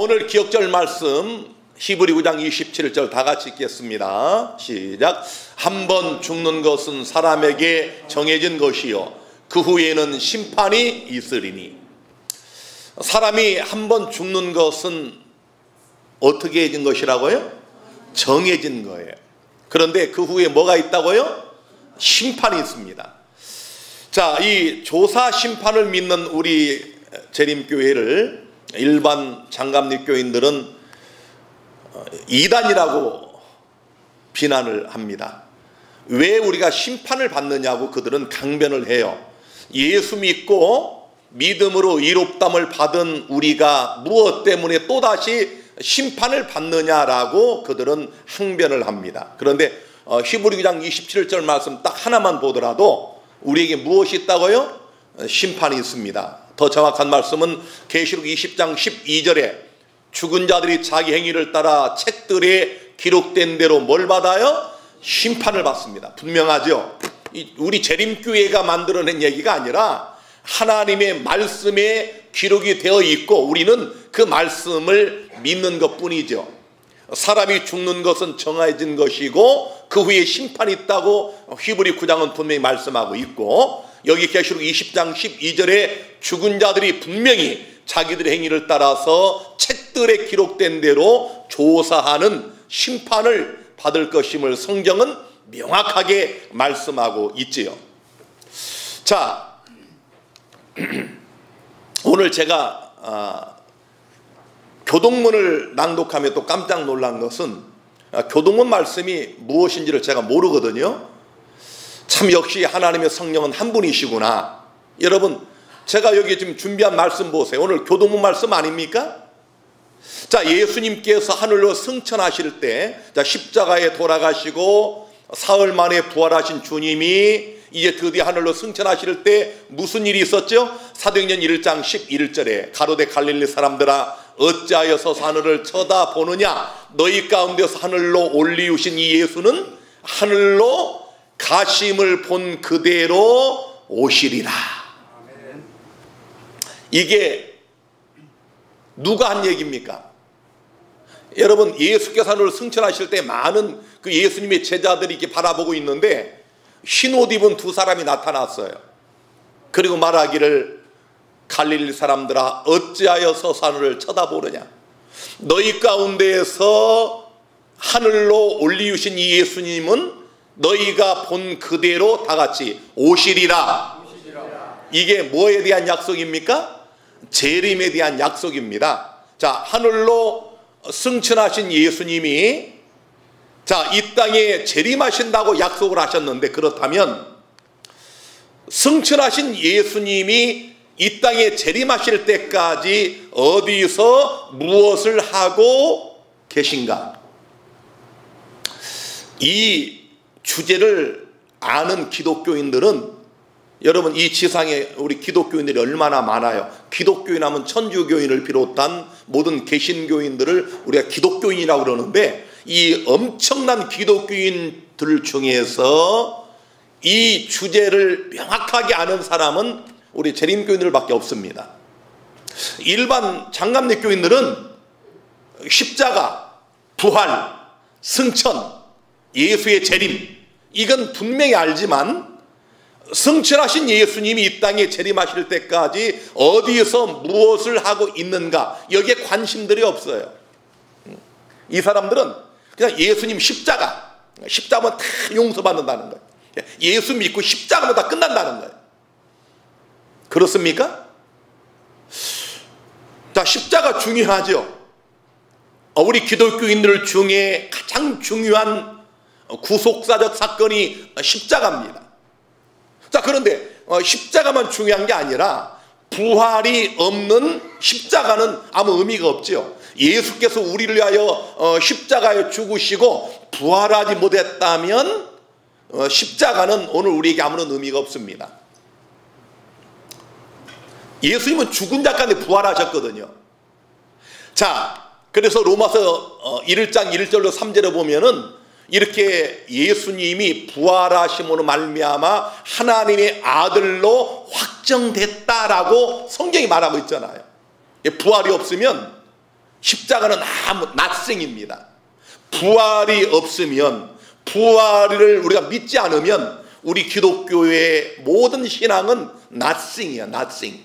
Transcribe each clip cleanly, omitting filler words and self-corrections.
오늘 기억절 말씀 히브리 9장 27절 다 같이 읽겠습니다. 시작. 한 번 죽는 것은 사람에게 정해진 것이요 그 후에는 심판이 있으리니. 사람이 한 번 죽는 것은 어떻게 해진 것이라고요? 정해진 거예요. 그런데 그 후에 뭐가 있다고요? 심판이 있습니다. 자, 이 조사 심판을 믿는 우리 재림교회를 일반 장갑립 교인들은 이단이라고 비난을 합니다. 왜 우리가 심판을 받느냐고 그들은 강변을 해요. 예수 믿고 믿음으로 의롭담을 받은 우리가 무엇 때문에 또다시 심판을 받느냐라고 그들은 항변을 합니다. 그런데 히브리 9장 27절 말씀 딱 하나만 보더라도 우리에게 무엇이 있다고요? 심판이 있습니다. 더 정확한 말씀은 계시록 20장 12절에 죽은 자들이 자기 행위를 따라 책들에 기록된 대로 뭘 받아요? 심판을 받습니다. 분명하죠? 우리 재림교회가 만들어낸 얘기가 아니라 하나님의 말씀에 기록이 되어 있고 우리는 그 말씀을 믿는 것뿐이죠. 사람이 죽는 것은 정해진 것이고 그 후에 심판이 있다고 히브리 9장은 분명히 말씀하고 있고, 여기 계시록 20장 12절에 죽은 자들이 분명히 자기들의 행위를 따라서 책들에 기록된 대로 조사하는 심판을 받을 것임을 성경은 명확하게 말씀하고 있지요. 자, 오늘 제가 교동문을 낭독하며 또 깜짝 놀란 것은 교동문 말씀이 무엇인지를 제가 모르거든요. 참 역시 하나님의 성령은 한 분이시구나. 여러분, 제가 여기 지금 준비한 말씀 보세요. 오늘 교동문 말씀 아닙니까? 자, 예수님께서 하늘로 승천하실 때, 자, 십자가에 돌아가시고 사흘 만에 부활하신 주님이 이제 드디어 하늘로 승천하실 때 무슨 일이 있었죠? 사도행전 1장 11절에 가로되 갈릴리 사람들아 어찌하여 서서 하늘을 쳐다보느냐, 너희 가운데서 하늘로 올리우신 이 예수는 하늘로 가심을 본 그대로 오시리라. 이게 누가 한 얘기입니까? 여러분, 예수께서 하늘로 승천하실 때 많은 그 예수님의 제자들이 이렇게 바라보고 있는데 흰 옷 입은 두 사람이 나타났어요. 그리고 말하기를 갈릴리 사람들아 어찌하여 서서 하늘을 쳐다보느냐, 너희 가운데에서 하늘로 올리우신 이 예수님은 너희가 본 그대로 다 같이 오시리라. 이게 뭐에 대한 약속입니까? 재림에 대한 약속입니다. 자, 하늘로 승천하신 예수님이 자, 이 땅에 재림하신다고 약속을 하셨는데, 그렇다면 승천하신 예수님이 이 땅에 재림하실 때까지 어디서 무엇을 하고 계신가? 이 주제를 아는 기독교인들은, 여러분, 이 지상에 우리 기독교인들이 얼마나 많아요. 기독교인 하면 천주교인을 비롯한 모든 개신교인들을 우리가 기독교인이라고 그러는데, 이 엄청난 기독교인들 중에서 이 주제를 명확하게 아는 사람은 우리 재림교인들밖에 없습니다. 일반 장갑립 교인들은 십자가, 부활, 승천, 예수의 재림, 이건 분명히 알지만 승천하신 예수님이 이 땅에 재림하실 때까지 어디에서 무엇을 하고 있는가, 여기에 관심들이 없어요. 이 사람들은 그냥 예수님 십자가면 다 용서받는다는 거예요. 예수 믿고 십자가면 다 끝난다는 거예요. 그렇습니까? 자, 십자가 중요하죠. 우리 기독교인들 중에 가장 중요한 구속사적 사건이 십자가입니다. 자, 그런데 십자가만 중요한 게 아니라 부활이 없는 십자가는 아무 의미가 없죠. 예수께서 우리를 위하여 십자가에 죽으시고 부활하지 못했다면 십자가는 오늘 우리에게 아무런 의미가 없습니다. 예수님은 죽은 자 가운데 부활하셨거든요. 자, 그래서 로마서 1장 1절로 3절에 보면은 이렇게 예수님이 부활하심으로 말미암아 하나님의 아들로 확정됐다라고 성경이 말하고 있잖아요. 부활이 없으면 십자가는 아무 낫생입니다. 부활이 없으면, 부활을 우리가 믿지 않으면 우리 기독교의 모든 신앙은 낫생이야. 낫생.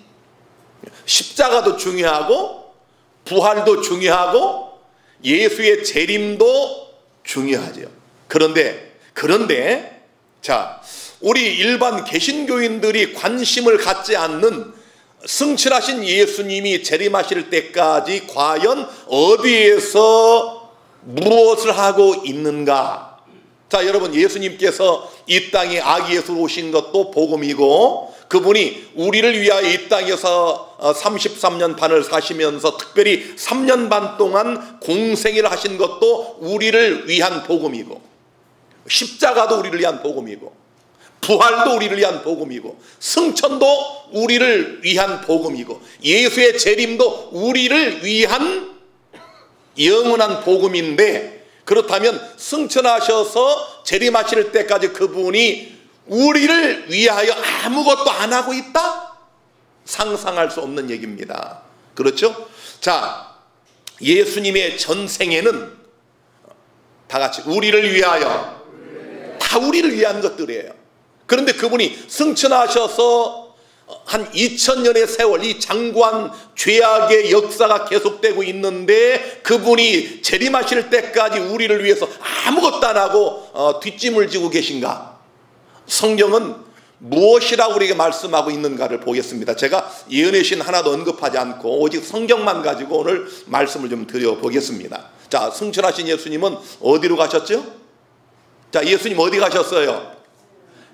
십자가도 중요하고 부활도 중요하고 예수의 재림도 중요하죠. 그런데 자, 우리 일반 개신교인들이 관심을 갖지 않는 승천하신 예수님이 재림하실 때까지 과연 어디에서 무엇을 하고 있는가? 자, 여러분, 예수님께서 이 땅에 아기 예수로 오신 것도 복음이고, 그분이 우리를 위하여 이 땅에서 33년 반을 사시면서 특별히 3년 반 동안 공생애를 하신 것도 우리를 위한 복음이고, 십자가도 우리를 위한 복음이고, 부활도 우리를 위한 복음이고, 승천도 우리를 위한 복음이고, 예수의 재림도 우리를 위한 영원한 복음인데, 그렇다면 승천하셔서 재림하실 때까지 그분이 우리를 위하여 아무것도 안 하고 있다? 상상할 수 없는 얘기입니다. 그렇죠? 자, 예수님의 전생에는 다 같이 우리를 위하여, 다 우리를 위한 것들이에요. 그런데 그분이 승천하셔서 한 2000년의 세월, 이 장관 죄악의 역사가 계속되고 있는데 그분이 재림하실 때까지 우리를 위해서 아무것도 안 하고 뒷짐을 지고 계신가? 성경은 무엇이라고 우리에게 말씀하고 있는가를 보겠습니다. 제가 예언의 신 하나도 언급하지 않고 오직 성경만 가지고 오늘 말씀을 좀 드려보겠습니다. 자, 승천하신 예수님은 어디로 가셨죠? 자, 예수님 어디 가셨어요?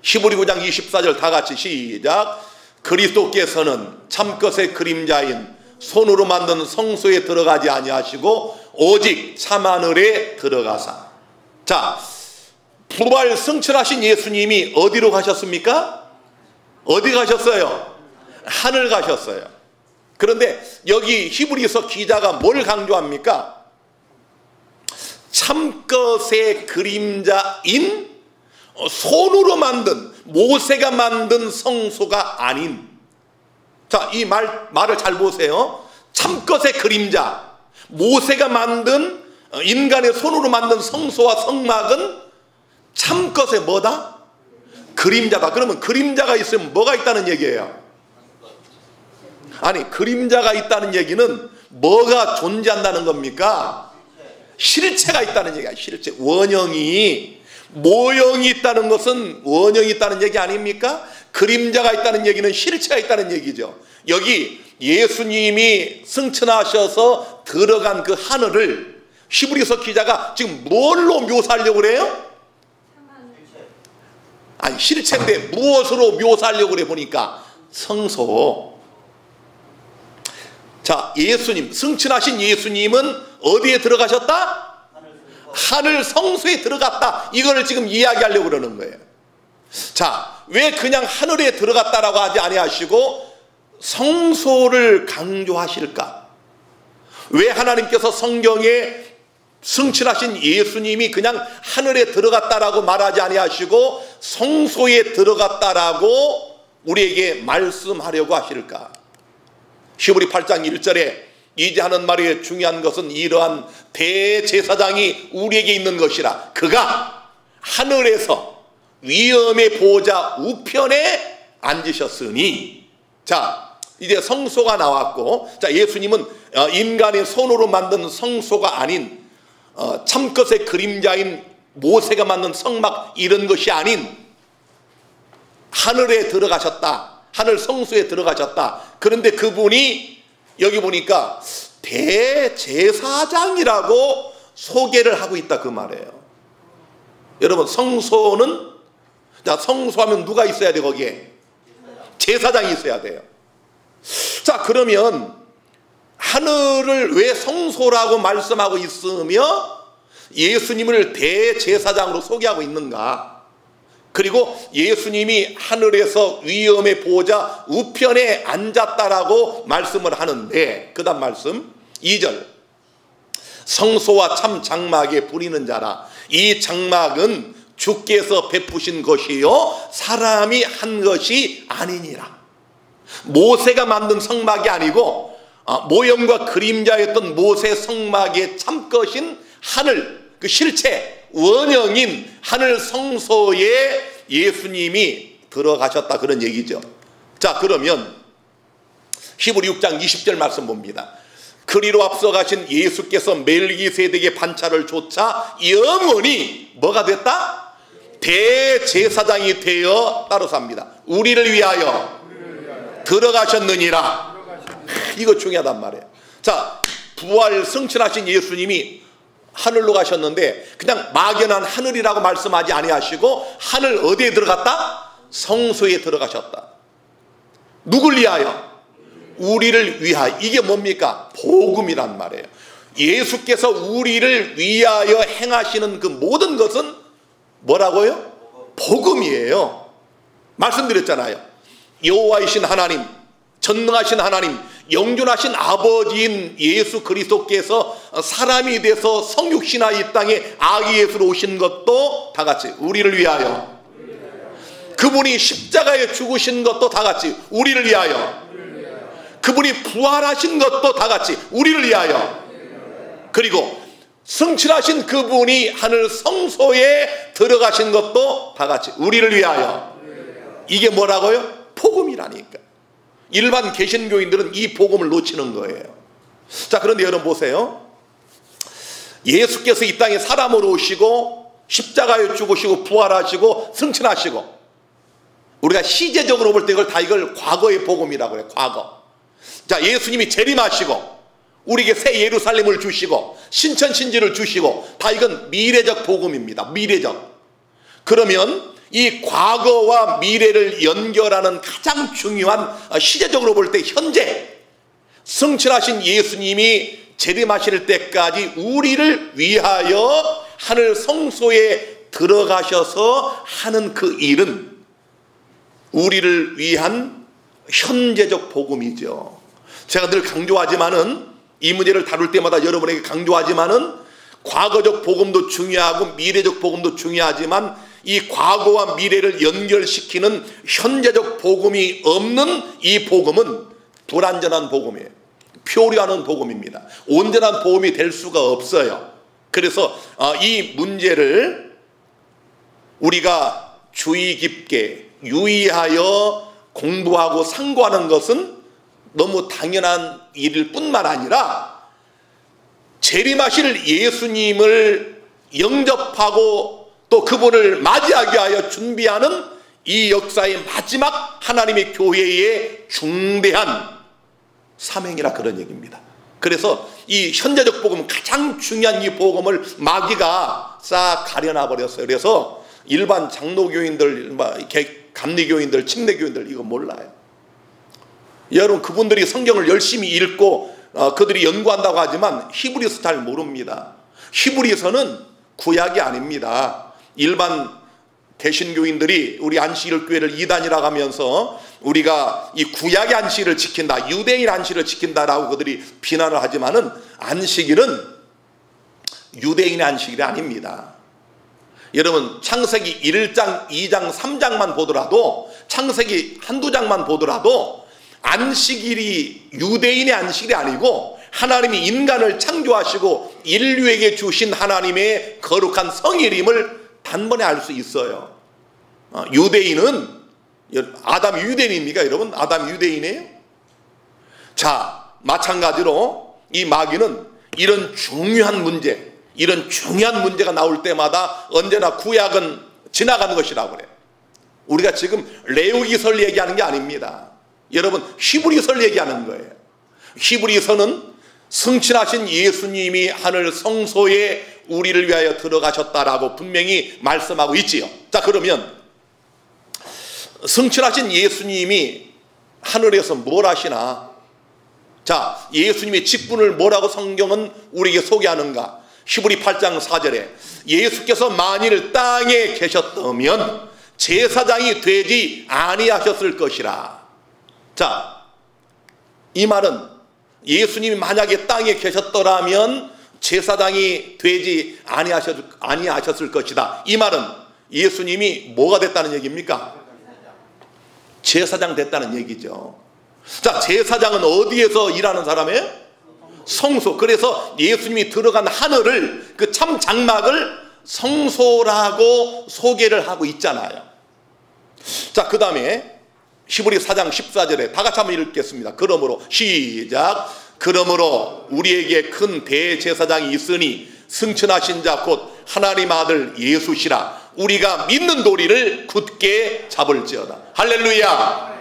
히브리 9장 24절 다 같이 시작. 그리스도께서는 참것의 그림자인 손으로 만든 성소에 들어가지 아니하시고 오직 참하늘에 들어가사. 자, 부활 승천하신 예수님이 어디로 가셨습니까? 어디 가셨어요? 하늘 가셨어요. 그런데 여기 히브리서 기자가 뭘 강조합니까? 참것의 그림자인 손으로 만든, 모세가 만든 성소가 아닌, 자, 이 말을 잘 보세요. 참것의 그림자, 모세가 만든, 인간의 손으로 만든 성소와 성막은 참것의 뭐다? 그림자다. 그러면 그림자가 있으면 뭐가 있다는 얘기예요? 아니, 그림자가 있다는 얘기는 뭐가 존재한다는 겁니까? 실체가 있다는 얘기야. 실체. 원형이, 모형이 있다는 것은 원형이 있다는 얘기 아닙니까? 그림자가 있다는 얘기는 실체가 있다는 얘기죠. 여기 예수님이 승천하셔서 들어간 그 하늘을 히브리서 기자가 지금 뭘로 묘사하려고 그래요? 아니, 실체인데 무엇으로 묘사하려고 그래 보니까 성소. 자, 예수님, 승천하신 예수님은 어디에 들어가셨다? 하늘 성소에 들어갔다. 이걸 지금 이야기하려고 그러는 거예요. 자, 왜 그냥 하늘에 들어갔다라고 하지 아니하시고 성소를 강조하실까? 왜 하나님께서 성경에 승천하신 예수님이 그냥 하늘에 들어갔다라고 말하지 아니하시고 성소에 들어갔다라고 우리에게 말씀하려고 하실까? 히브리 8장 1절에 이제 하는 말이 중요한 것은 이러한 대제사장이 우리에게 있는 것이라. 그가 하늘에서 위엄의 보좌 우편에 앉으셨으니. 자, 이제 성소가 나왔고, 자, 예수님은 인간의 손으로 만든 성소가 아닌 참것의 그림자인 모세가 만든 성막 이런 것이 아닌 하늘에 들어가셨다. 하늘 성소에 들어가셨다. 그런데 그분이 여기 보니까 대제사장이라고 소개를 하고 있다 그 말이에요. 여러분, 성소는, 자, 성소하면 누가 있어야 돼? 거기에 제사장이 있어야 돼요. 자, 그러면 하늘을 왜 성소라고 말씀하고 있으며 예수님을 대제사장으로 소개하고 있는가? 그리고 예수님이 하늘에서 위엄의 보좌 우편에 앉았다라고 말씀을 하는데, 그 다음 말씀 2절, 성소와 참 장막에 부리는 자라. 이 장막은 주께서 베푸신 것이요 사람이 한 것이 아니니라. 모세가 만든 성막이 아니고 모형과 그림자였던 모세 성막의 참것인 하늘, 그 실체 원형인 하늘 성소에 예수님이 들어가셨다, 그런 얘기죠. 자, 그러면 히브리 6장 20절 말씀 봅니다. 그리로 앞서가신 예수께서 멜기세덱의 반차를 좇아 영원히 뭐가 됐다? 대제사장이 되어 따라서 합니다. 우리를 위하여 들어가셨느니라. 이거 중요하단 말이에요. 자, 부활 승천하신 예수님이 하늘로 가셨는데 그냥 막연한 하늘이라고 말씀하지 아니하시고 하늘 어디에 들어갔다? 성소에 들어가셨다. 누굴 위하여? 우리를 위하여. 이게 뭡니까? 복음이란 말이에요. 예수께서 우리를 위하여 행하시는 그 모든 것은 뭐라고요? 복음이에요. 말씀드렸잖아요. 여호와이신 하나님, 전능하신 하나님, 영존하신 아버지인 예수 그리스도께서 사람이 돼서 성육신하 이 땅에 아기 예수로 오신 것도 다 같이 우리를 위하여, 그분이 십자가에 죽으신 것도 다 같이 우리를 위하여, 그분이 부활하신 것도 다 같이 우리를 위하여, 그리고 승천하신 그분이 하늘 성소에 들어가신 것도 다 같이 우리를 위하여. 이게 뭐라고요? 복음이라니까. 일반 개신교인들은 이 복음을 놓치는 거예요. 자, 그런데 여러분 보세요. 예수께서 이 땅에 사람으로 오시고 십자가에 죽으시고 부활하시고 승천하시고, 우리가 시제적으로 볼 때 이걸 과거의 복음이라고 해요. 과거. 자, 예수님이 재림하시고 우리에게 새 예루살렘을 주시고 신천신지를 주시고, 다 이건 미래적 복음입니다. 미래적. 그러면 이 과거와 미래를 연결하는 가장 중요한, 시제적으로 볼 때 현재 승천하신 예수님이 재림하실 때까지 우리를 위하여 하늘 성소에 들어가셔서 하는 그 일은 우리를 위한 현재적 복음이죠. 제가 늘 강조하지만은, 이 문제를 다룰 때마다 여러분에게 강조하지만은, 과거적 복음도 중요하고 미래적 복음도 중요하지만 이 과거와 미래를 연결시키는 현재적 복음이 없는 이 복음은 불완전한 복음이에요. 표류하는 복음입니다. 온전한 복음이 될 수가 없어요. 그래서 이 문제를 우리가 주의 깊게 유의하여 공부하고 상고하는 것은 너무 당연한 일일 뿐만 아니라, 재림하실 예수님을 영접하고 또 그분을 맞이하게 하여 준비하는 이 역사의 마지막 하나님의 교회의 중대한 사명이라, 그런 얘기입니다. 그래서 이 현재적 복음, 가장 중요한 이 복음을 마귀가 싹 가려놔 버렸어요. 그래서 일반 장로교인들, 감리교인들, 침례교인들 이거 몰라요. 여러분, 그분들이 성경을 열심히 읽고 그들이 연구한다고 하지만 히브리서 잘 모릅니다. 히브리서는 구약이 아닙니다. 일반 개신교인들이 우리 안식일 교회를 이단이라고 하면서 우리가 이 구약의 안식일을 지킨다, 유대인 안식일을 지킨다라고 그들이 비난을 하지만은 안식일은 유대인의 안식일이 아닙니다. 여러분, 창세기 1장, 2장, 3장만 보더라도, 창세기 한두 장만 보더라도 안식일이 유대인의 안식일이 아니고 하나님이 인간을 창조하시고 인류에게 주신 하나님의 거룩한 성일임을 단번에 알 수 있어요. 유대인은, 아담 유대인입니까 여러분? 아담 유대인이에요? 자, 마찬가지로 이 마귀는 이런 중요한 문제, 이런 중요한 문제가 나올 때마다 언제나 구약은 지나가는 것이라고 그래요. 우리가 지금 레위기서를 얘기하는 게 아닙니다. 여러분, 히브리서를 얘기하는 거예요. 히브리서는 승천하신 예수님이 하늘 성소에 우리를 위하여 들어가셨다라고 분명히 말씀하고 있지요. 자, 그러면 승천하신 예수님이 하늘에서 뭘 하시나? 자, 예수님의 직분을 뭐라고 성경은 우리에게 소개하는가? 히브리 8장 4절에 예수께서 만일 땅에 계셨다면 제사장이 되지 아니하셨을 것이라. 자, 이 말은 예수님이 만약에 땅에 계셨더라면 제사장이 되지 아니하셨을 것이다. 이 말은 예수님이 뭐가 됐다는 얘기입니까? 제사장 됐다는 얘기죠. 자, 제사장은 어디에서 일하는 사람이에요? 성소. 그래서 예수님이 들어간 하늘을, 그 참 장막을 성소라고 소개를 하고 있잖아요. 자, 그 다음에 히브리 4장 14절에 다 같이 한번 읽겠습니다. 그러므로 시작. 그러므로 우리에게 큰 대제사장이 있으니 승천하신 자 곧 하나님 아들 예수시라. 우리가 믿는 도리를 굳게 잡을지어다. 할렐루야.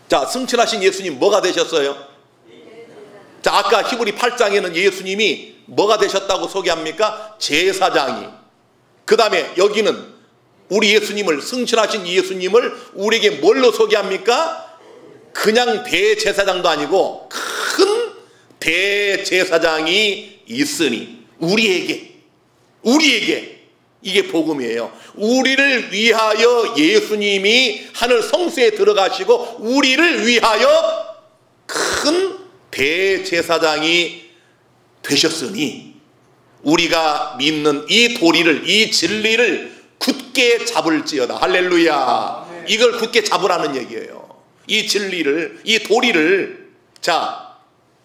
자, 승천하신 예수님 뭐가 되셨어요? 자, 아까 히브리 8장에는 예수님이 뭐가 되셨다고 소개합니까? 제사장이. 그 다음에 여기는 우리 예수님을, 승천하신 예수님을 우리에게 뭘로 소개합니까? 그냥 대제사장도 아니고 큰 대제사장이 있으니 우리에게 이게 복음이에요. 우리를 위하여 예수님이 하늘 성소에 들어가시고 우리를 위하여 큰 대제사장이 되셨으니 우리가 믿는 이 도리를, 이 진리를 굳게 잡을지어다. 할렐루야. 이걸 굳게 잡으라는 얘기예요. 이 진리를, 이 도리를. 자,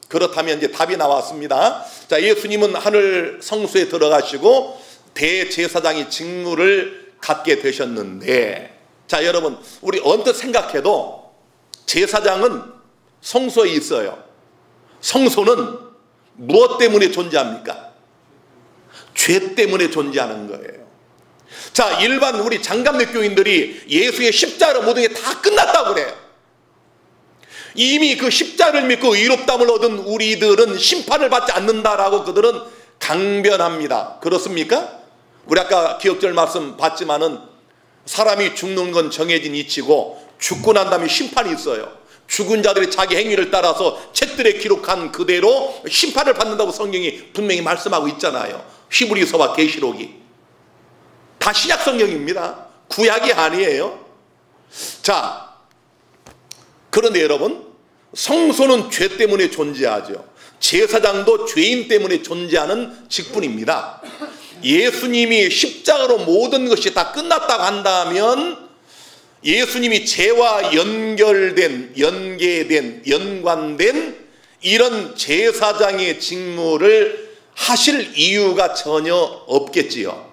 그렇다면 이제 답이 나왔습니다. 자, 예수님은 하늘 성소에 들어가시고 대제사장의 직무를 갖게 되셨는데, 자, 여러분, 우리 언뜻 생각해도 제사장은 성소에 있어요. 성소는 무엇 때문에 존재합니까? 죄 때문에 존재하는 거예요. 자, 일반 우리 장갑내 교인들이 예수의 십자가로 모든 게 다 끝났다고 그래요. 이미 그 십자가를 믿고 의롭다함을 얻은 우리들은 심판을 받지 않는다라고 그들은 강변합니다. 그렇습니까? 우리 아까 기억절 말씀 봤지만은 사람이 죽는 건 정해진 이치고 죽고 난 다음에 심판이 있어요. 죽은 자들이 자기 행위를 따라서 책들에 기록한 그대로 심판을 받는다고 성경이 분명히 말씀하고 있잖아요. 히브리서와 계시록이 다 신약 성경입니다. 구약이 아니에요. 자, 그런데 여러분, 성소는 죄 때문에 존재하죠. 제사장도 죄인 때문에 존재하는 직분입니다. 예수님이 십자가로 모든 것이 다 끝났다고 한다면 예수님이 죄와 연계된 이런 제사장의 직무를 하실 이유가 전혀 없겠지요.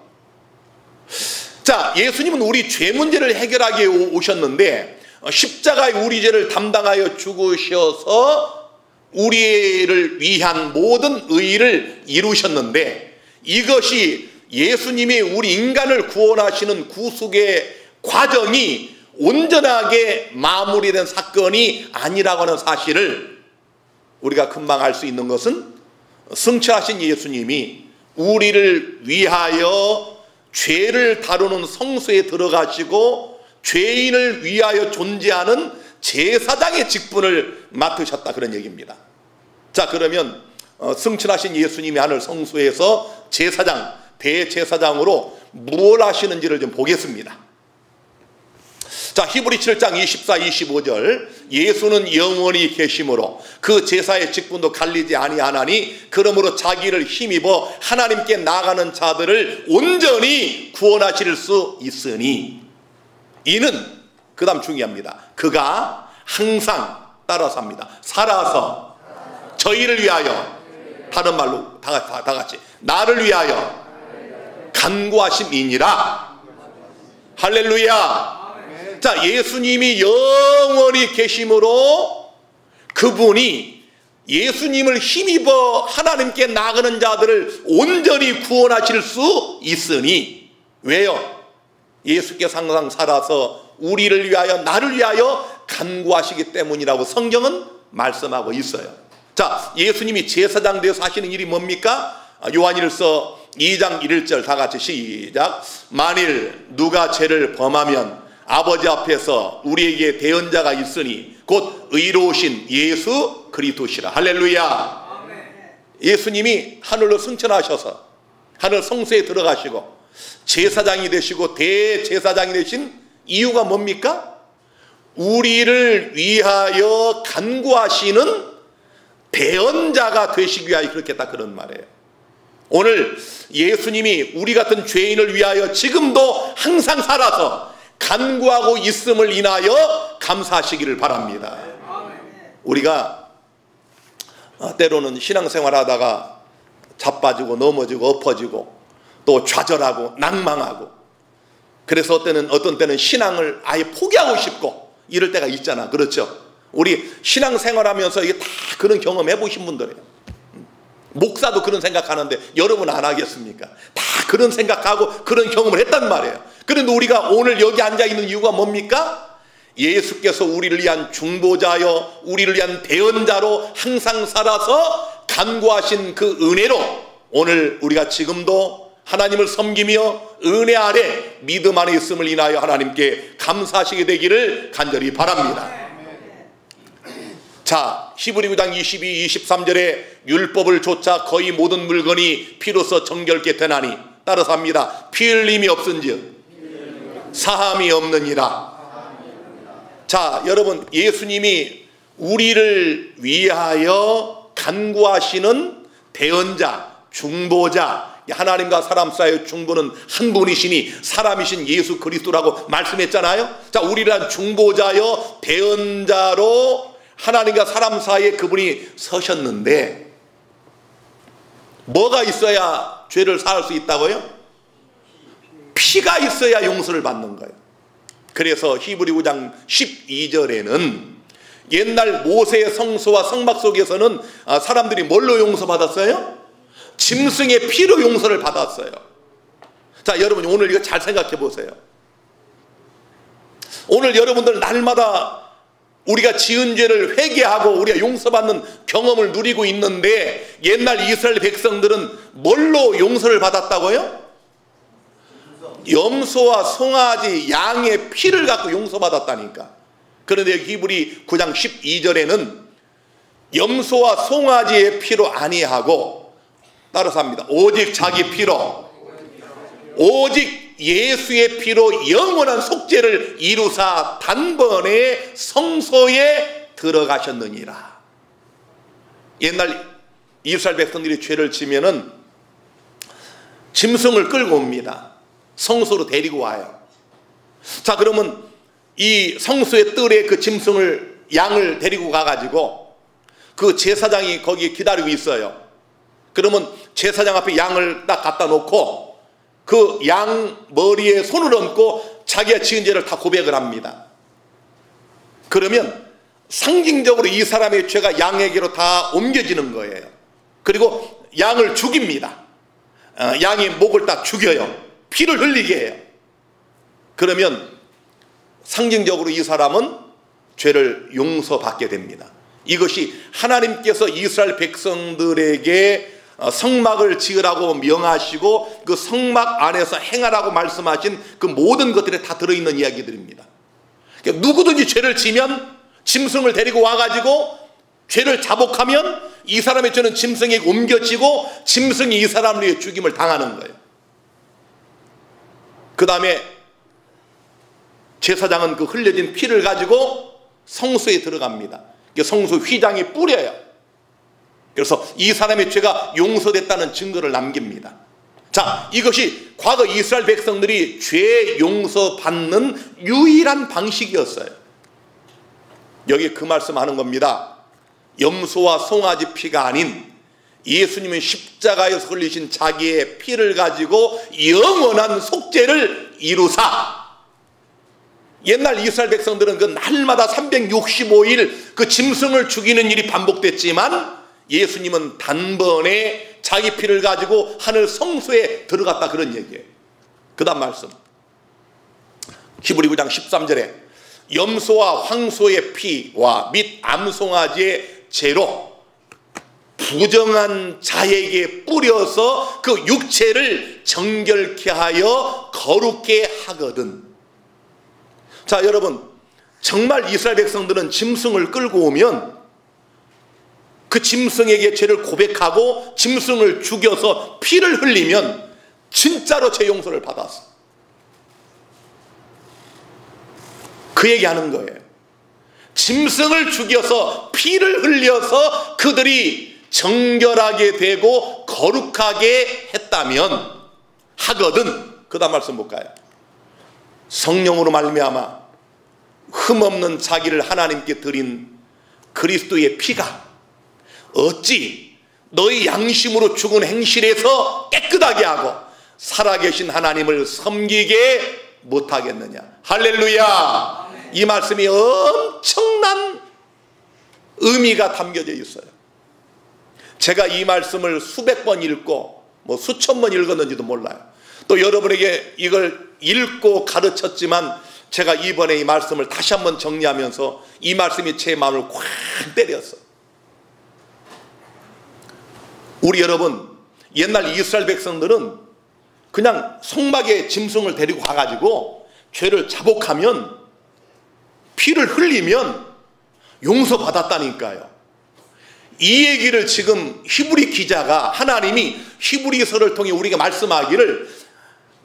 자, 예수님은 우리 죄 문제를 해결하기 위해 오셨는데 십자가의 우리 죄를 담당하여 죽으셔서 우리를 위한 모든 의를 이루셨는데, 이것이 예수님이 우리 인간을 구원하시는 구속의 과정이 온전하게 마무리된 사건이 아니라고 하는 사실을 우리가 금방 알 수 있는 것은 승천하신 예수님이 우리를 위하여 죄를 다루는 성소에 들어가시고 죄인을 위하여 존재하는 제사장의 직분을 맡으셨다, 그런 얘기입니다. 자, 그러면 승천하신 예수님이 하늘 성소에서 제사장, 대제사장으로 무엇을 하시는지를 좀 보겠습니다. 자, 히브리 7장 24, 25절. 예수는 영원히 계심으로 그 제사의 직분도 갈리지 아니하나니 그러므로 자기를 힘입어 하나님께 나아가는 자들을 온전히 구원하실 수 있으니 이는, 그 다음 중요합니다. 그가 항상 따라서 합니다. 살아서 저희를 위하여, 다른 말로 다 같이 나를 위하여 간구하심이니라. 할렐루야. 자, 예수님이 영원히 계심으로 그분이 예수님을 힘입어 하나님께 나가는 자들을 온전히 구원하실 수 있으니. 왜요? 예수께서 항상 살아서 우리를 위하여, 나를 위하여 간구하시기 때문이라고 성경은 말씀하고 있어요. 자, 예수님이 제사장 되어서 하시는 일이 뭡니까? 요한일서 2장 1절 다 같이 시작. 만일 누가 죄를 범하면 아버지 앞에서 우리에게 대언자가 있으니 곧 의로우신 예수 그리스도시라. 할렐루야. 예수님이 하늘로 승천하셔서 하늘 성소에 들어가시고 제사장이 되시고 대제사장이 되신 이유가 뭡니까? 우리를 위하여 간구하시는 대언자가 되시기 위하여 그렇게 딱 그런 말이에요. 오늘 예수님이 우리 같은 죄인을 위하여 지금도 항상 살아서 간구하고 있음을 인하여 감사하시기를 바랍니다. 우리가 때로는 신앙생활 하다가 자빠지고 넘어지고 엎어지고 또 좌절하고 낭망하고, 그래서 어떤 때는 신앙을 아예 포기하고 싶고 이럴 때가 있잖아. 그렇죠? 우리 신앙생활 하면서 이게 다 그런 경험 해보신 분들이에요. 목사도 그런 생각하는데 여러분 안 하겠습니까? 다 그런 생각하고 그런 경험을 했단 말이에요. 그런데 우리가 오늘 여기 앉아있는 이유가 뭡니까? 예수께서 우리를 위한 중보자여 우리를 위한 대언자로 항상 살아서 간구하신 그 은혜로 오늘 우리가 지금도 하나님을 섬기며 은혜 아래 믿음 안에 있음을 인하여 하나님께 감사하시게 되기를 간절히 바랍니다. 자, 히브리 9장 22, 23절에 율법을 좇아 거의 모든 물건이 피로써 정결케 되나니, 따라서 합니다. 피 흘림이 없은즉 사함이 없느니라. 자, 여러분, 예수님이 우리를 위하여 간구하시는 대언자, 중보자, 하나님과 사람 사이의 중보는 한 분이시니 사람이신 예수 그리스도라고 말씀했잖아요. 자, 우리를 위한 중보자여 대언자로 하나님과 사람 사이에 그분이 서셨는데, 뭐가 있어야 죄를 사할 수 있다고요? 피가 있어야 용서를 받는 거예요. 그래서 히브리 9장 12절에는 옛날 모세의 성소와 성막 속에서는 사람들이 뭘로 용서받았어요? 짐승의 피로 용서를 받았어요. 자, 여러분 오늘 이거 잘 생각해 보세요. 오늘 여러분들 날마다 우리가 지은 죄를 회개하고 우리가 용서받는 경험을 누리고 있는데, 옛날 이스라엘 백성들은 뭘로 용서를 받았다고요? 염소와 송아지, 양의 피를 갖고 용서받았다니까. 그런데 히브리 9장 12절에는 염소와 송아지의 피로 아니하고, 따라서 합니다. 오직 자기 피로, 오직 예수의 피로 영원한 속죄를 이루사 단번에 성소에 들어가셨느니라. 옛날 이스라엘 백성들이 죄를 지면은 짐승을 끌고 옵니다. 성소로 데리고 와요. 자, 그러면 이 성소의 뜰에 그 짐승을, 양을 데리고 가가지고 그 제사장이 거기에 기다리고 있어요. 그러면 제사장 앞에 양을 딱 갖다 놓고 그 양 머리에 손을 얹고 자기가 지은 죄를 다 고백을 합니다. 그러면 상징적으로 이 사람의 죄가 양에게로 다 옮겨지는 거예요. 그리고 양을 죽입니다. 양의 목을 딱 죽여요. 피를 흘리게 해요. 그러면 상징적으로 이 사람은 죄를 용서받게 됩니다. 이것이 하나님께서 이스라엘 백성들에게 성막을 지으라고 명하시고 그 성막 안에서 행하라고 말씀하신 그 모든 것들에 다 들어있는 이야기들입니다. 그러니까 누구든지 죄를 지면 짐승을 데리고 와가지고 죄를 자복하면 이 사람의 죄는 짐승에게 옮겨지고 짐승이 이 사람을 위해 죽임을 당하는 거예요. 그 다음에 제사장은 그 흘려진 피를 가지고 성소에 들어갑니다. 성소 휘장에 뿌려요. 그래서 이 사람의 죄가 용서됐다는 증거를 남깁니다. 자, 이것이 과거 이스라엘 백성들이 죄 용서받는 유일한 방식이었어요. 여기 그 말씀하는 겁니다. 염소와 송아지 피가 아닌 예수님은 십자가에서 흘리신 자기의 피를 가지고 영원한 속죄를 이루사. 옛날 이스라엘 백성들은 그 날마다 365일 그 짐승을 죽이는 일이 반복됐지만 예수님은 단번에 자기 피를 가지고 하늘 성소에 들어갔다, 그런 얘기예요. 그 다음 말씀 히브리 9장 13절에 염소와 황소의 피와 및 암송아지의 죄로 부정한 자에게 뿌려서 그 육체를 정결케 하여 거룩게 하거든. 자, 여러분, 정말 이스라엘 백성들은 짐승을 끌고 오면 그 짐승에게 죄를 고백하고 짐승을 죽여서 피를 흘리면 진짜로 죄 용서를 받았어. 그 얘기하는 거예요. 짐승을 죽여서 피를 흘려서 그들이 정결하게 되고 거룩하게 했다면 하거든. 그 다음 말씀 볼까요? 성령으로 말미암아 흠없는 자기를 하나님께 드린 그리스도의 피가 어찌 너희 양심으로 죽은 행실에서 깨끗하게 하고 살아계신 하나님을 섬기게 못하겠느냐. 할렐루야. 이 말씀이 엄청난 의미가 담겨져 있어요. 제가 이 말씀을 수백 번 읽고 수천 번 읽었는지도 몰라요. 또 여러분에게 이걸 읽고 가르쳤지만 제가 이번에 이 말씀을 다시 한번 정리하면서 이 말씀이 제 마음을 콱 때렸어요. 우리 여러분, 옛날 이스라엘 백성들은 그냥 성막에 짐승을 데리고 가가지고 죄를 자복하면, 피를 흘리면 용서받았다니까요. 이 얘기를 지금 히브리 기자가, 하나님이 히브리서를 통해 우리에게 말씀하기를,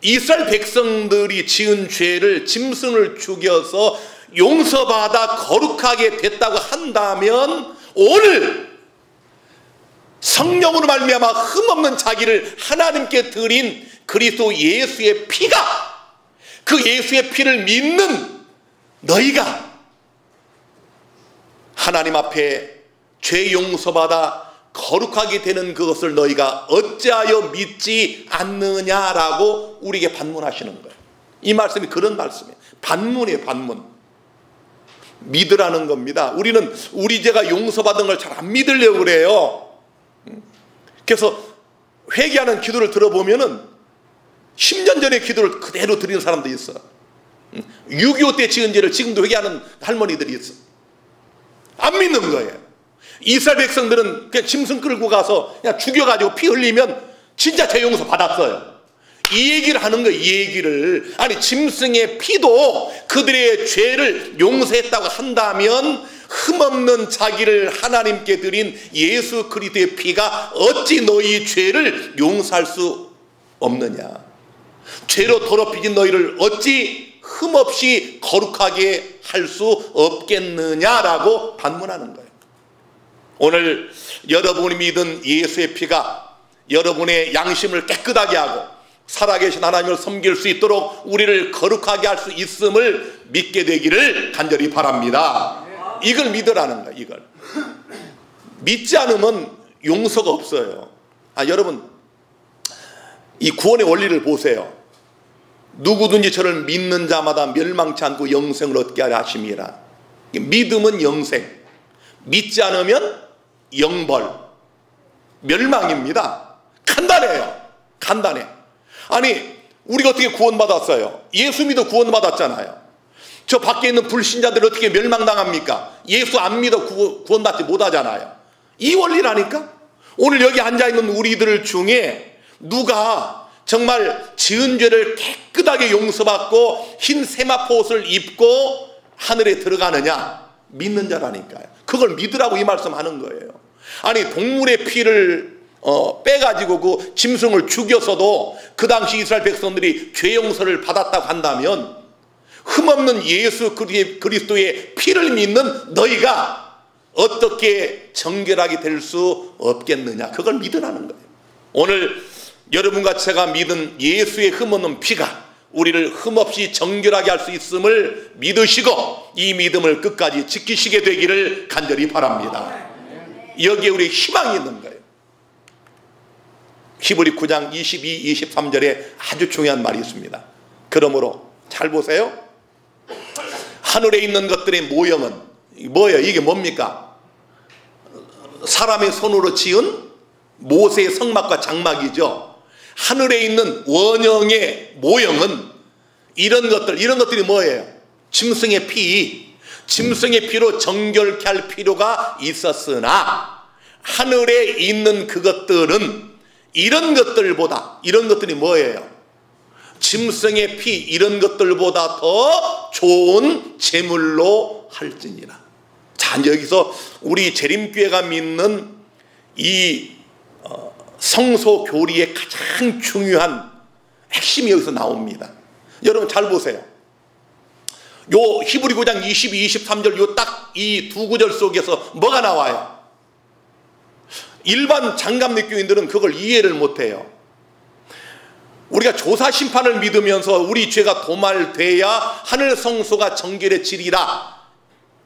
이스라엘 백성들이 지은 죄를 짐승을 죽여서 용서받아 거룩하게 됐다고 한다면, 오늘 성령으로 말미암아 흠없는 자기를 하나님께 드린 그리스도 예수의 피가, 그 예수의 피를 믿는 너희가 하나님 앞에 죄 용서받아 거룩하게 되는 그것을 너희가 어찌하여 믿지 않느냐라고 우리에게 반문하시는 거예요. 이 말씀이 그런 말씀이에요. 반문이에요. 반문. 믿으라는 겁니다. 우리는 우리 죄가 용서받은 걸 잘 안 믿으려고 그래요. 그래서 회개하는 기도를 들어보면은 10년 전의 기도를 그대로 드리는 사람도 있어. 6.25 때 지은 죄를 지금도 회개하는 할머니들이 있어. 안 믿는 거예요. 이스라엘 백성들은 그냥 짐승 끌고 가서 그냥 죽여가지고 피 흘리면 진짜 죄 용서 받았어요. 이 얘기를 하는 거예요. 이 얘기를. 아니, 짐승의 피도 그들의 죄를 용서했다고 한다면 흠없는 자기를 하나님께 드린 예수 그리스도의 피가 어찌 너희 죄를 용서할 수 없느냐. 죄로 더럽혀진 너희를 어찌 흠없이 거룩하게 할 수 없겠느냐라고 반문하는 거예요. 오늘 여러분이 믿은 예수의 피가 여러분의 양심을 깨끗하게 하고 살아계신 하나님을 섬길 수 있도록 우리를 거룩하게 할 수 있음을 믿게 되기를 간절히 바랍니다. 이걸 믿으라는 거예요. 이걸 믿지 않으면 용서가 없어요. 여러분, 이 구원의 원리를 보세요. 누구든지 저를 믿는 자마다 멸망치 않고 영생을 얻게 하려 하심이라. 믿음은 영생, 믿지 않으면 영벌, 멸망입니다. 간단해요. 간단해. 아니, 우리가 어떻게 구원받았어요? 예수 믿어 구원받았잖아요. 저 밖에 있는 불신자들 어떻게 멸망당합니까? 예수 안 믿어 구원받지 못하잖아요. 이 원리라니까. 오늘 여기 앉아있는 우리들 중에 누가 정말 지은 죄를 깨끗하게 용서받고 흰 세마포 옷을 입고 하늘에 들어가느냐? 믿는 자라니까요. 그걸 믿으라고 이 말씀하는 거예요. 아니, 동물의 피를 빼가지고 그 짐승을 죽여서도 그 당시 이스라엘 백성들이 죄 용서를 받았다고 한다면 흠없는 예수 그리스도의 피를 믿는 너희가 어떻게 정결하게 될 수 없겠느냐. 그걸 믿으라는 거예요. 오늘 여러분과 제가 믿은 예수의 흠없는 피가 우리를 흠없이 정결하게 할 수 있음을 믿으시고 이 믿음을 끝까지 지키시게 되기를 간절히 바랍니다. 여기에 우리 희망이 있는 거예요. 히브리 9장 22, 23절에 아주 중요한 말이 있습니다. 그러므로 잘 보세요. 하늘에 있는 것들의 모형은 뭐예요? 이게 뭡니까? 사람의 손으로 지은 모세의 성막과 장막이죠. 하늘에 있는 원형의 모형은 이런 것들이 뭐예요? 짐승의 피, 짐승의 피로 정결케 할 필요가 있었으나 하늘에 있는 그것들은 이런 것들이 뭐예요? 짐승의 피, 이런 것들보다 더 좋은 제물로 할지니라. 자, 여기서 우리 재림교회가 믿는 이 성소 교리의 가장 중요한 핵심이 여기서 나옵니다. 여러분 잘 보세요. 요 히브리 9장 22, 23절 요 딱 이 두 구절 속에서 뭐가 나와요? 일반 장갑내교인들은 그걸 이해를 못해요. 우리가 조사 심판을 믿으면서 우리 죄가 도말돼야 하늘 성소가 정결해지리라,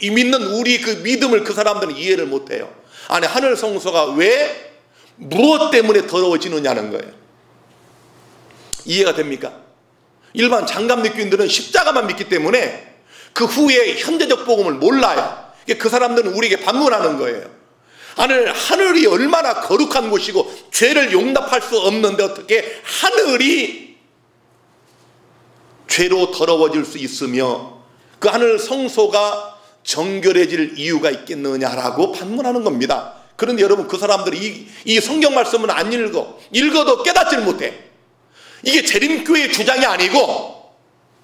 이 믿는 우리 그 믿음을 그 사람들은 이해를 못해요. 아니, 하늘 성소가 왜 무엇 때문에 더러워지느냐는 거예요. 이해가 됩니까? 일반 장갑nik교인들은 십자가만 믿기 때문에 그 후에 현대적 복음을 몰라요. 그 사람들은 우리에게 반문하는 거예요. 하늘이 얼마나 거룩한 곳이고 죄를 용납할 수 없는데 어떻게 하늘이 죄로 더러워질 수 있으며 그 하늘 성소가 정결해질 이유가 있겠느냐라고 반문하는 겁니다. 그런데 여러분, 그 사람들이 이 성경 말씀은 안 읽어도 깨닫질 못해. 이게 재림교회의 주장이 아니고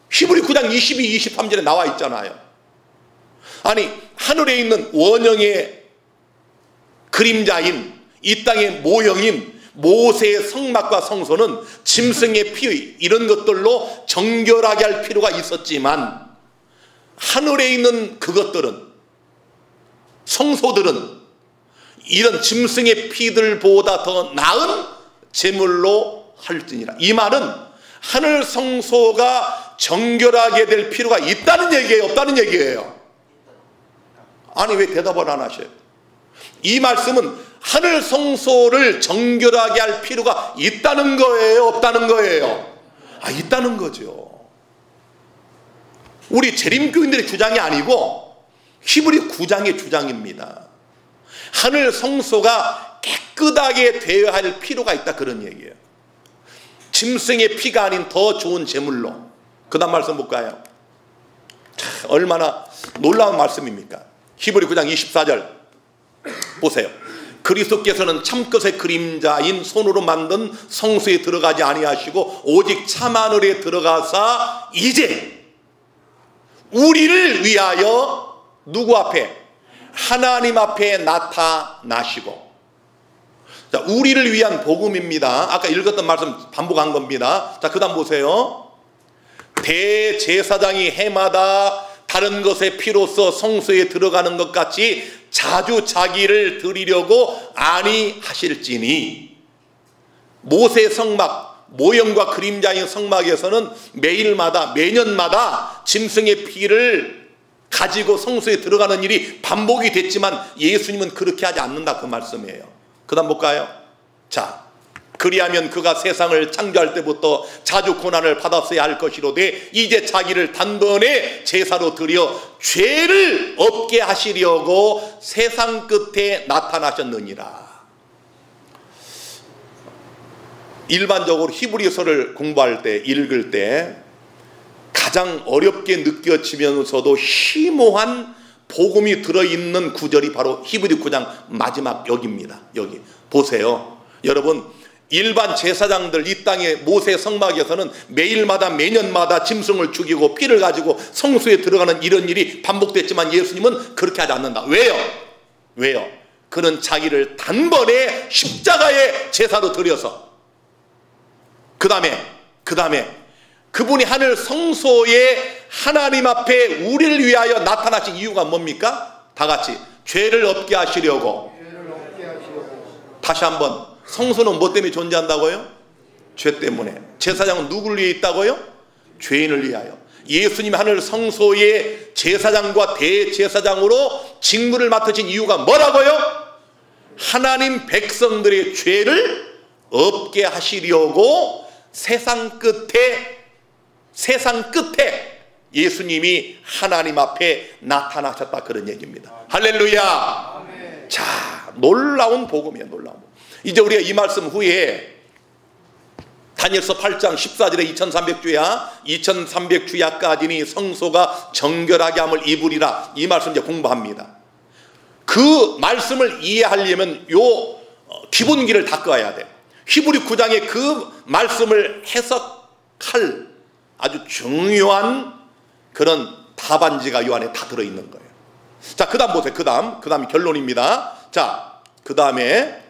히브리 9장 22, 23절에 나와 있잖아요. 아니, 하늘에 있는 원형의 그림자인 이 땅의 모형인 모세의 성막과 성소는 짐승의 피 이런 것들로 정결하게 할 필요가 있었지만 하늘에 있는 그것들은, 성소들은 이런 짐승의 피들보다 더 나은 제물로 할지니라. 이 말은 하늘 성소가 정결하게 될 필요가 있다는 얘기예요, 없다는 얘기예요? 아니, 왜 대답을 안 하셔요? 이 말씀은 하늘 성소를 정결하게 할 필요가 있다는 거예요, 없다는 거예요? 있다는 거죠. 우리 재림교인들의 주장이 아니고 히브리 9장의 주장입니다. 하늘 성소가 깨끗하게 되어야 할 필요가 있다, 그런 얘기예요. 짐승의 피가 아닌 더 좋은 제물로. 그 다음 말씀 볼까요? 얼마나 놀라운 말씀입니까? 히브리 9장 24절 보세요. 그리스도께서는 참것의 그림자인 손으로 만든 성소에 들어가지 아니하시고 오직 참하늘에 들어가사 이제 우리를 위하여 누구 앞에? 하나님 앞에 나타나시고. 자, 우리를 위한 복음입니다. 아까 읽었던 말씀 반복한 겁니다. 자, 그 다음 보세요. 대제사장이 해마다 다른 것의 피로써 성소에 들어가는 것 같이 자주 자기를 드리려고 아니하실지니. 모세 성막, 모형과 그림자인 성막에서는 매년마다 짐승의 피를 가지고 성소에 들어가는 일이 반복이 됐지만 예수님은 그렇게 하지 않는다, 그 말씀이에요. 그 다음 볼까요? 자, 그리하면 그가 세상을 창조할 때부터 자주 고난을 받았어야 할 것이로되 이제 자기를 단번에 제사로 드려 죄를 없게 하시려고 세상 끝에 나타나셨느니라. 일반적으로 히브리서를 공부할 때, 읽을 때 가장 어렵게 느껴지면서도 심오한 복음이 들어있는 구절이 바로 히브리 9장 마지막 여기입니다. 여기 보세요. 여러분, 일반 제사장들 이 땅의 모세 성막에서는 매년마다 짐승을 죽이고 피를 가지고 성소에 들어가는 이런 일이 반복됐지만 예수님은 그렇게 하지 않는다. 왜요? 그는 자기를 단번에 십자가의 제사로 드려서 그 다음에 그분이 하늘 성소에 하나님 앞에 우리를 위하여 나타나신 이유가 뭡니까? 다 같이 죄를 없게 하시려고. 다시 한번, 성소는 뭐 때문에 존재한다고요? 죄 때문에. 제사장은 누구를 위해 있다고요? 죄인을 위하여. 예수님이 하늘 성소의 제사장과 대제사장으로 직무를 맡으신 이유가 뭐라고요? 하나님 백성들의 죄를 없게 하시려고 세상 끝에 예수님이 하나님 앞에 나타나셨다, 그런 얘기입니다. 할렐루야. 아멘. 자, 놀라운 복음이에요, 놀라운 복음. 이제 우리가 이 말씀 후에 다니엘서 8장 14절에 2300주야 2300주야까지니 성소가 정결하게 함을 입으리라, 이 말씀 이제 공부합니다. 그 말씀을 이해하려면 요 기본기를 닦아야 돼. 히브리 9장의 그 말씀을 해석할 아주 중요한 그런 답안지가 요 안에 다 들어있는 거예요. 자, 그 다음 보세요. 그 다음 결론입니다. 자, 그 다음에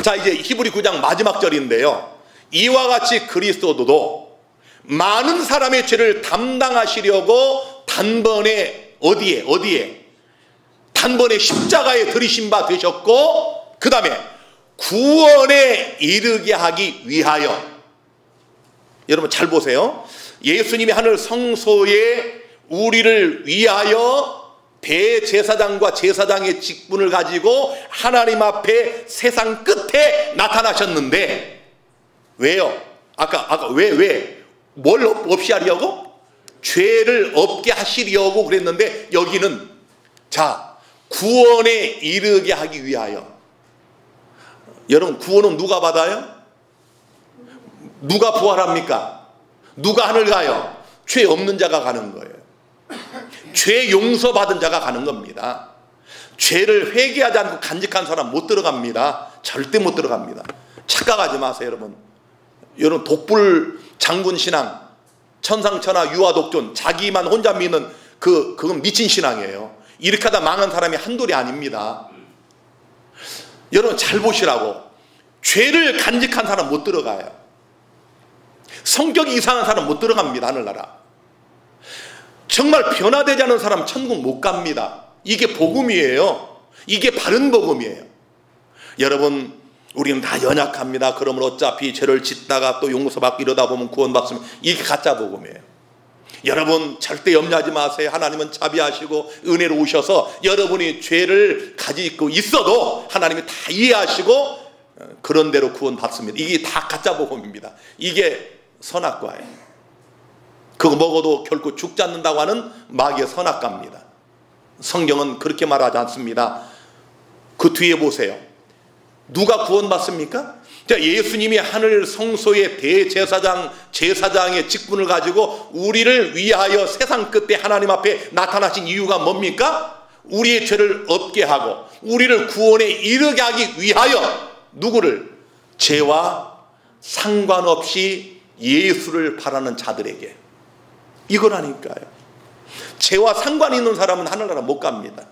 자, 이제 히브리 9장 마지막 절인데요. 이와 같이 그리스도도 많은 사람의 죄를 담당하시려고 단번에 어디에? 단번에 십자가에 들이신 바 되셨고, 그 다음에 구원에 이르게 하기 위하여. 여러분 잘 보세요. 예수님이 하늘 성소에 우리를 위하여 대제사장과 제사장의 직분을 가지고 하나님 앞에 세상 끝에 나타나셨는데, 왜요? 아까 뭘 없이 하려고? 죄를 없게 하시려고 그랬는데, 여기는 자, 구원에 이르게 하기 위하여. 여러분, 구원은 누가 받아요? 누가 부활합니까? 누가 하늘 가요? 죄 없는 자가 가는 거예요. 죄 용서받은 자가 가는 겁니다. 죄를 회개하지 않고 간직한 사람 못 들어갑니다. 절대 못 들어갑니다. 착각하지 마세요, 여러분. 여러분, 독불 장군 신앙, 천상천하 유아독존, 자기만 혼자 믿는 그건 미친 신앙이에요. 이렇게 하다 망한 사람이 한둘이 아닙니다. 여러분, 잘 보시라고. 죄를 간직한 사람 못 들어가요. 성격이 이상한 사람 못 들어갑니다, 하늘나라. 정말 변화되지 않은 사람 천국 못 갑니다. 이게 복음이에요. 이게 바른 복음이에요. 여러분, 우리는 다 연약합니다. 그러면 어차피 죄를 짓다가 또 용서받고 이러다 보면 구원받습니다. 이게 가짜 복음이에요. 여러분, 절대 염려하지 마세요. 하나님은 자비하시고 은혜로 오셔서 여러분이 죄를 가지고 있어도 하나님이 다 이해하시고 그런 대로 구원받습니다. 이게 다 가짜 복음입니다. 이게 선악과예요. 그거 먹어도 결코 죽지 않는다고 하는 마귀의 선악과입니다. 성경은 그렇게 말하지 않습니다. 그 뒤에 보세요. 누가 구원받습니까? 예수님이 하늘 성소의 대제사장, 제사장의 직분을 가지고 우리를 위하여 세상 끝에 하나님 앞에 나타나신 이유가 뭡니까? 우리의 죄를 없게 하고 우리를 구원에 이르게 하기 위하여 누구를? 죄와 상관없이 예수를 바라는 자들에게. 이거라니까요. 죄와 상관 있는 사람은 하늘나라 못 갑니다.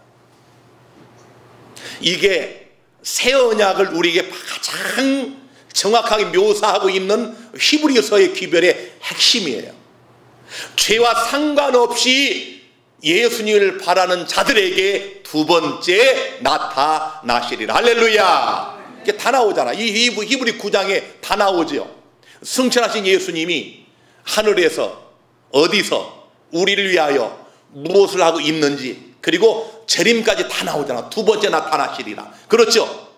이게 새 언약을 우리에게 가장 정확하게 묘사하고 있는 히브리서의 기별의 핵심이에요. 죄와 상관없이 예수님을 바라는 자들에게 두 번째 나타나시리라. 할렐루야. 이게 다 나오잖아. 이 히브리 9장에 다 나오죠. 승천하신 예수님이 하늘에서 어디서 우리를 위하여 무엇을 하고 있는지, 그리고 재림까지 다 나오잖아. 두 번째 나타나시리라. 그렇죠?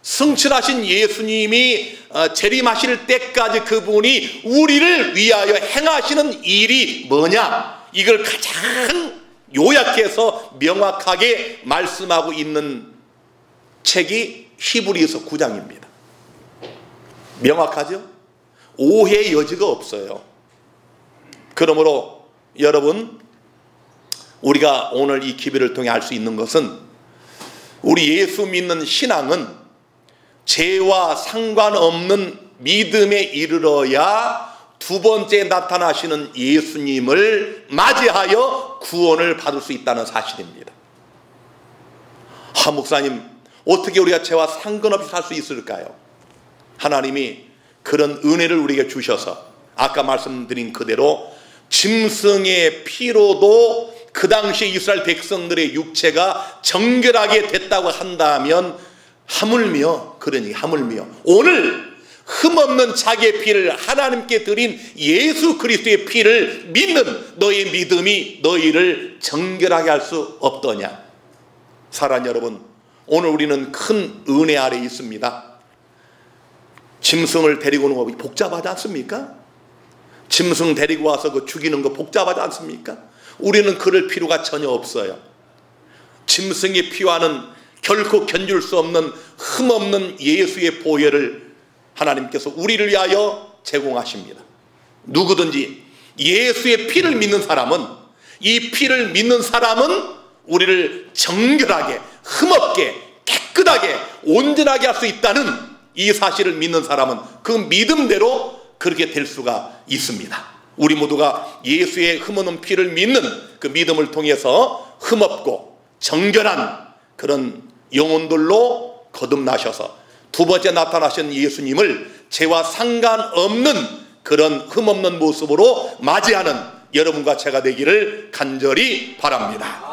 승천하신 예수님이 재림하실 때까지 그분이 우리를 위하여 행하시는 일이 뭐냐, 이걸 가장 요약해서 명확하게 말씀하고 있는 책이 히브리서 9장입니다. 명확하죠? 오해의 여지가 없어요. 그러므로 여러분, 우리가 오늘 이 기별을 통해 알 수 있는 것은, 우리 예수 믿는 신앙은 죄와 상관없는 믿음에 이르러야 두 번째 나타나시는 예수님을 맞이하여 구원을 받을 수 있다는 사실입니다. 목사님, 어떻게 우리가 죄와 상관없이 살 수 있을까요? 하나님이 그런 은혜를 우리에게 주셔서 아까 말씀드린 그대로 짐승의 피로도 그 당시 이스라엘 백성들의 육체가 정결하게 됐다고 한다면, 하물며 오늘 흠없는 자기의 피를 하나님께 드린 예수 그리스도의 피를 믿는 너의 믿음이 너희를 정결하게 할 수 없더냐. 사랑하는 여러분, 오늘 우리는 큰 은혜 아래 있습니다. 짐승을 데리고 오는 거 복잡하지 않습니까? 짐승 데리고 와서 그 죽이는 거 복잡하지 않습니까? 우리는 그럴 필요가 전혀 없어요. 짐승의 피와는 결코 견줄 수 없는 흠없는 예수의 보혈을 하나님께서 우리를 위하여 제공하십니다. 누구든지 예수의 피를 믿는 사람은, 이 피를 믿는 사람은 우리를 정결하게, 흠없게, 깨끗하게, 온전하게 할 수 있다는 이 사실을 믿는 사람은 그 믿음대로 그렇게 될 수가 있습니다. 우리 모두가 예수의 흠없는 피를 믿는 그 믿음을 통해서 흠없고 정결한 그런 영혼들로 거듭나셔서 두 번째 나타나신 예수님을 죄와 상관없는 그런 흠없는 모습으로 맞이하는 여러분과 제가 되기를 간절히 바랍니다.